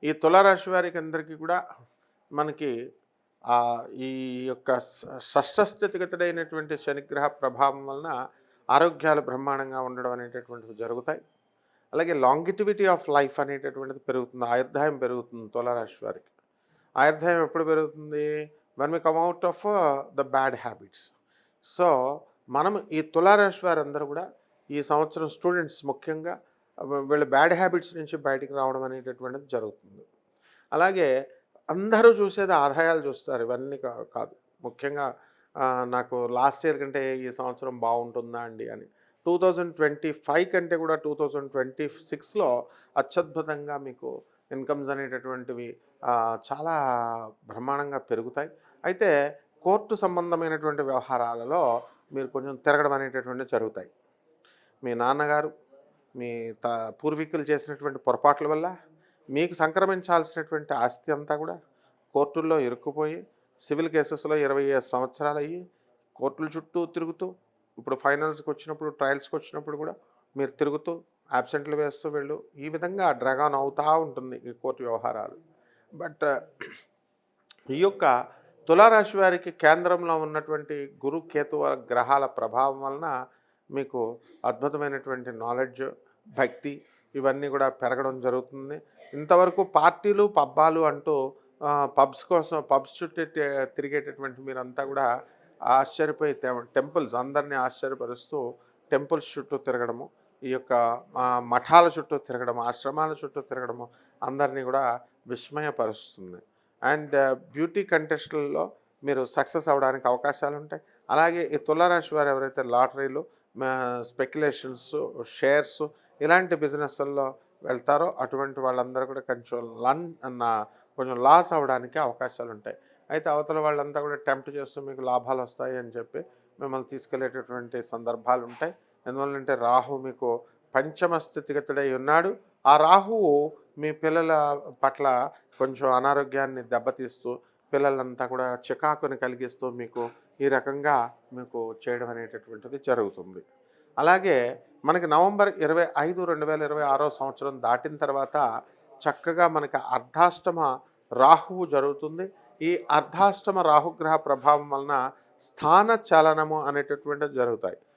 ఈ తులారాశి వారికి అందరికీ కూడా మనకి ఈ యొక్క షష్ఠ స్థితిగతుడైనటువంటి శనిగ్రహ ప్రభావం వలన ఆరోగ్యాలు బ్రహ్మాండంగా ఉండడం అనేటటువంటివి జరుగుతాయి. అలాగే లాంగిటివిటీ ఆఫ్ లైఫ్ అనేటటువంటిది పెరుగుతుంది. ఆయుర్దాయం పెరుగుతుంది తులారాశి వారికి. ఆయుర్దాయం ఎప్పుడు పెరుగుతుంది? When we come out of the bad habits. So మనం ఈ తులారాశి వారందరూ కూడా ఈ సంవత్సరం స్టూడెంట్స్ ముఖ్యంగా వీళ్ళ బ్యాడ్ హ్యాబిట్స్ నుంచి బయటికి రావడం అనేటటువంటిది జరుగుతుంది. అలాగే అందరూ చూసేది ఆదాయాలు చూస్తారు, ఇవన్నీ కాదు. ముఖ్యంగా నాకు లాస్ట్ ఇయర్ కంటే ఈ సంవత్సరం బాగుంటుందా అండి అని. 2025 కంటే కూడా 2026లో అత్యద్భుతంగా మీకు ఇన్కమ్స్ అనేటటువంటివి చాలా బ్రహ్మాండంగా పెరుగుతాయి. అయితే కోర్టు సంబంధమైనటువంటి వ్యవహారాలలో మీరు కొంచెం తిరగడం అనేటటువంటివి జరుగుతాయి. మీ నాన్నగారు, మీ పూర్వీకులు చేసినటువంటి పొరపాట్ల వల్ల మీకు సంక్రమించాల్సినటువంటి ఆస్తి అంతా కూడా కోర్టుల్లో ఇరుక్కుపోయి సివిల్ కేసెస్లో 25 సంవత్సరాలు అయ్యి కోర్టుల చుట్టూ తిరుగుతూ, ఇప్పుడు ఫైనల్స్కి వచ్చినప్పుడు, ట్రయల్స్కి వచ్చినప్పుడు కూడా మీరు తిరుగుతూ యాబ్సెంట్లు వేస్తూ వెళ్ళు, ఈ విధంగా డ్రాగన్ అవుతూ ఉంటుంది ఈ కోర్టు వ్యవహారాలు. బట్ ఈ యొక్క తులారాశి వారికి కేంద్రంలో ఉన్నటువంటి గురు కేతు గ్రహాల ప్రభావం వలన మీకు అద్భుతమైనటువంటి నాలెడ్జ్, భక్తి ఇవన్నీ కూడా పెరగడం జరుగుతుంది. ఇంతవరకు పార్టీలు, పబ్బాలు అంటూ పబ్స్ చుట్టూ తిరిగేటటువంటి మీరంతా కూడా ఆశ్చర్యపోయి టెంపుల్స్ అందరినీ ఆశ్చర్యపరుస్తూ టెంపుల్స్ చుట్టూ తిరగడము, ఈ యొక్క మఠాల చుట్టూ తిరగడము, ఆశ్రమాల చుట్టూ తిరగడము అందరినీ కూడా విస్మయపరుస్తుంది. అండ్ బ్యూటీ కంటెస్టులలో మీరు సక్సెస్ అవ్వడానికి అవకాశాలు ఉంటాయి. అలాగే ఈ తులారాశి వారు ఎవరైతే లాటరీలు, స్పెక్యులేషన్స్, షేర్స్ ఇలాంటి బిజినెస్ల్లో వెళ్తారో అటువంటి వాళ్ళందరూ కూడా కొంచెం లాస్ అవ్వడానికి అవకాశాలు ఉంటాయి. అయితే అవతల వాళ్ళంతా కూడా టెంప్ట్ చేస్తూ మీకు లాభాలు వస్తాయి అని చెప్పి మిమ్మల్ని తీసుకెళ్లేటటువంటి సందర్భాలు ఉంటాయి. ఎందువల్లంటే రాహు మీకు పంచమ స్థితిగతుడై ఉన్నాడు. ఆ రాహువు మీ పిల్లల పట్ల కొంచెం అనారోగ్యాన్ని దెబ్బతీస్తూ, పిల్లలంతా కూడా చికాకుని కలిగిస్తూ మీకు ఈ రకంగా మీకు చేయడం అనేటటువంటిది జరుగుతుంది. అలాగే మనకి నవంబర్ 25, 2026 సంవత్సరం దాటిన తర్వాత చక్కగా మనకి అర్ధాష్టమ రాహువు జరుగుతుంది. ఈ అర్ధాష్టమ రాహుగ్రహ ప్రభావం వలన స్థాన చలనము అనేటటువంటిది జరుగుతాయి.